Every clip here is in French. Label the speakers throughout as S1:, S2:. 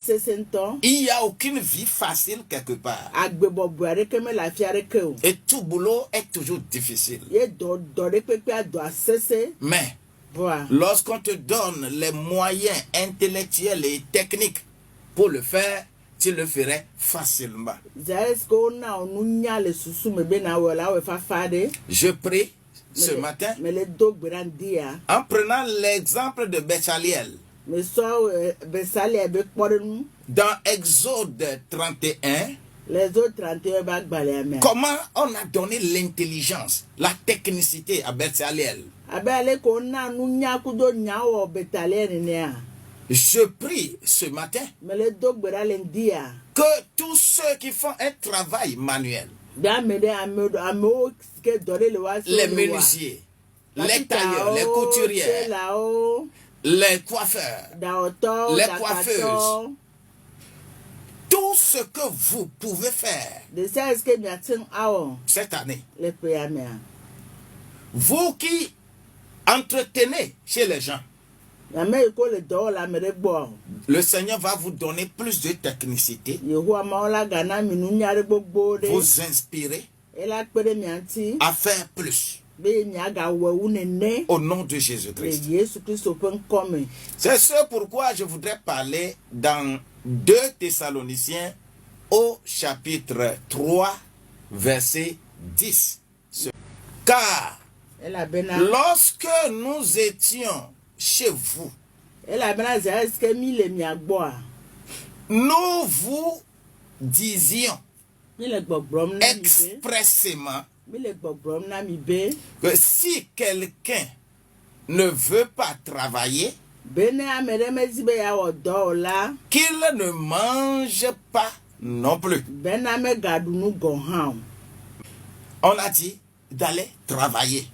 S1: Il n'y a aucune vie facile quelque part. Et tout boulot est toujours difficile. Mais lorsqu'on te donne les moyens intellectuels et techniques pour le faire, tu le ferais facilement. Je prie ce matin en prenant l'exemple de Betsaliel. Dans Exode 31, comment on a donné l'intelligence, la technicité à Betsaliel. Je prie ce matin que tous ceux qui font un travail manuel, les menuisiers, les tailleurs, les couturières, les coiffeurs, les coiffeuses, tout ce que vous pouvez faire cette année, vous qui entretenez chez les gens, le Seigneur va vous donner plus de technicité, vous inspirer à faire plus. Au nom de Jésus-Christ. C'est ce pourquoi je voudrais parler dans 2 Thessaloniciens au chapitre 3, verset 10. Car lorsque nous étions chez vous, nous vous disions expressément que si quelqu'un ne veut pas travailler, qu'il ne mange pas non plus. On a dit d'aller travailler.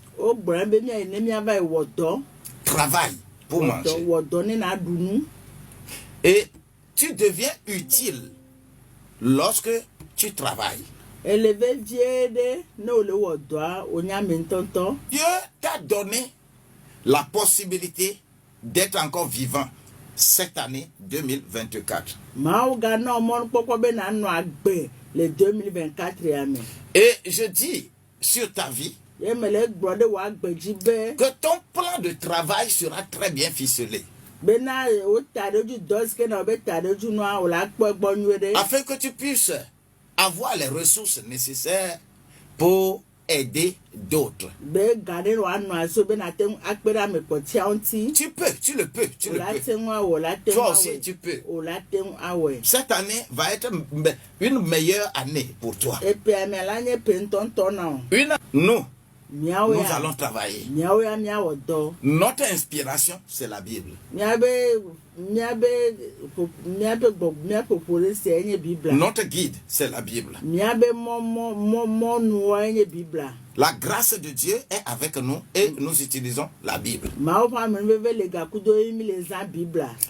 S1: Travaille pour manger. Et tu deviens utile lorsque tu travailles. Dieu t'a donné la possibilité d'être encore vivant cette année 2024. Et je dis sur ta vie que ton plan de travail sera très bien ficelé. Afin que tu puisses avoir les ressources nécessaires pour aider d'autres. Tu peux, tu le peux. Toi aussi, tu peux. Cette année va être une meilleure année pour toi. Nous allons travailler. Notre inspiration, c'est la Bible. Notre guide, c'est la Bible. La grâce de Dieu est avec nous et nous utilisons la Bible.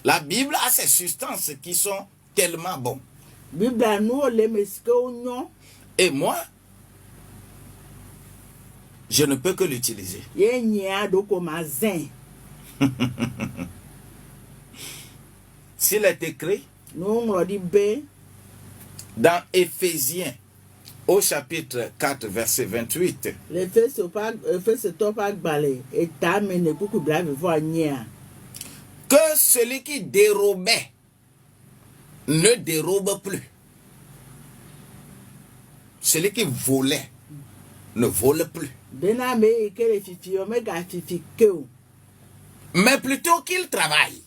S1: La Bible a ses substances qui sont tellement bonnes. Et moi, je ne peux que l'utiliser. S'il est écrit dans Éphésiens au chapitre 4 verset 28, que celui qui dérobait ne dérobe plus. Celui qui volait ne vole plus. Mais plutôt qu'il travaille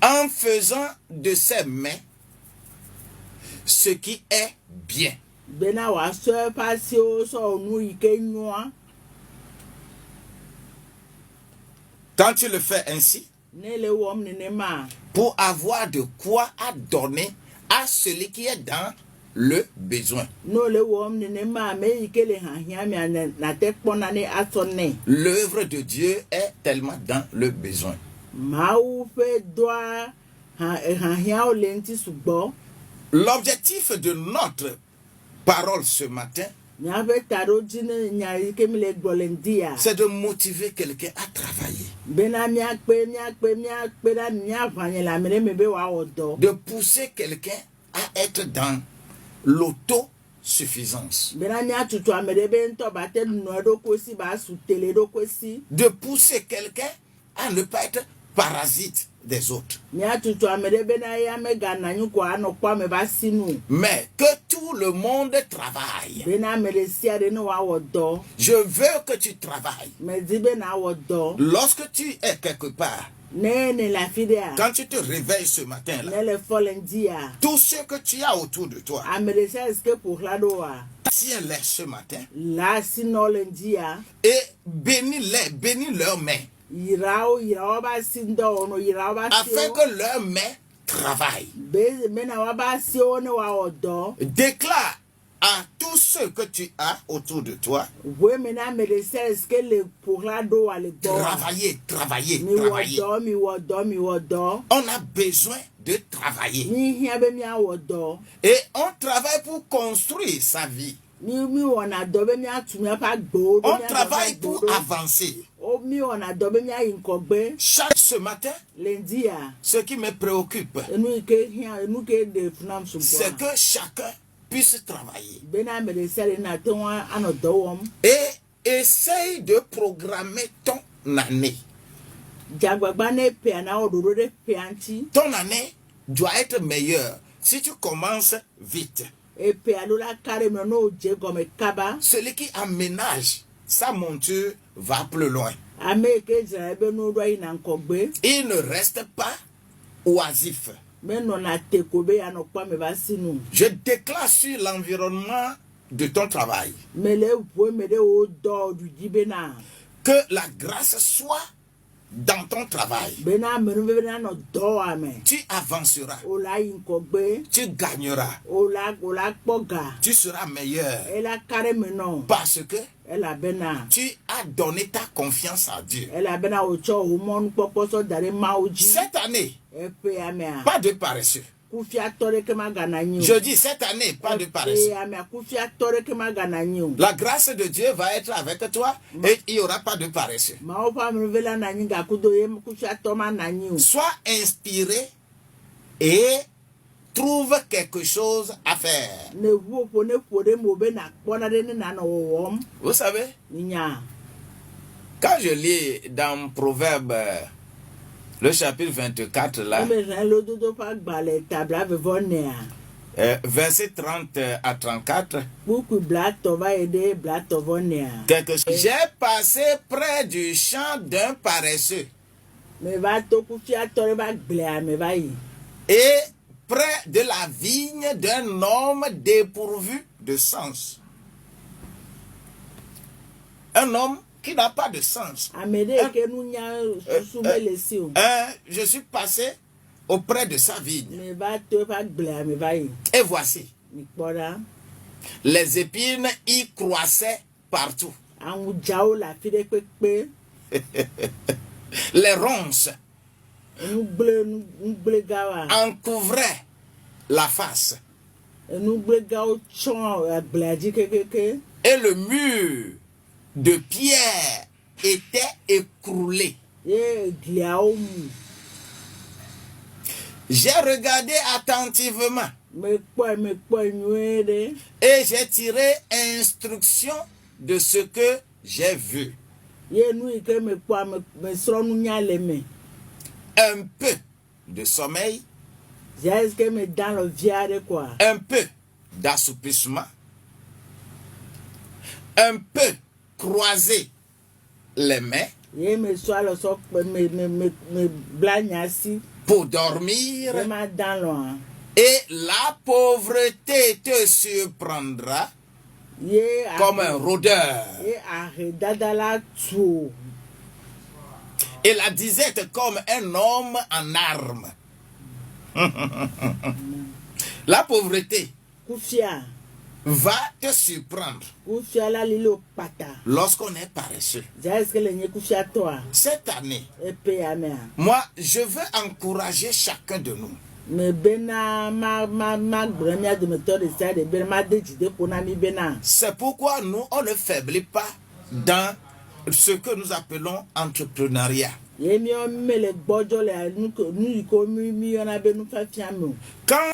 S1: en faisant de ses mains ce qui est bien. Quand tu le fais ainsi, pour avoir de quoi à donner à celui qui est dans le besoin. L'œuvre de Dieu est tellement dans le besoin. L'objectif de notre parole ce matin C'est de motiver quelqu'un à travailler. De pousser quelqu'un à être dans l'autosuffisance. De pousser quelqu'un à ne pas être parasite des autres. Mais que tout le monde travaille. Je veux que tu travailles. Lorsque tu es quelque part, quand tu te réveilles ce matin-là, tout ce que tu as autour de toi, tiens-les ce matin et bénis-les, bénis leurs mains, afin que leurs mains travaillent. Déclare à tous ceux que tu as autour de toi, travailler, travailler, travailler. On a besoin de travailler. Et on travaille pour construire sa vie. On travaille pour avancer. Ce matin, ce qui me préoccupe, c'est que chacun puisse travailler et essaye de programmer ton année. Ton année doit être meilleure si tu commences vite. Celui qui aménage sa monture va plus loin. Il ne reste pas oisif. Je déclare sur l'environnement de ton travail que la grâce soit dans ton travail. Tu avanceras. Tu gagneras. Tu seras meilleur. Parce que tu as donné ta confiance à Dieu. Cette année, pas de paresseux. Je dis cette année, pas de paresseux. La grâce de Dieu va être avec toi et il n'y aura pas de paresseux. Sois inspiré et trouve quelque chose à faire. Vous savez, quand je lis dans Proverbe, le chapitre 24 là, verset 30 à 34, j'ai passé près du champ d'un paresseux et près de la vigne d'un homme dépourvu de sens. Un homme qui n'a pas de sens. Je suis passé auprès de sa vigne. Et voici, les épines y croissaient partout. Les ronces en couvraient la face. Et le mur de pierre était écroulé. J'ai regardé attentivement et j'ai tiré instruction de ce que j'ai vu. Un peu de sommeil, un peu d'assoupissement, un peu croiser les mains pour dormir, et la pauvreté te surprendra comme un rôdeur et la disette comme un homme en armes. La pauvreté va te surprendre lorsqu'on est paresseux. Cette année, moi, je veux encourager chacun de nous C'est pourquoi nous, on ne faiblit pas dans ce que nous appelons entrepreneuriat. Quand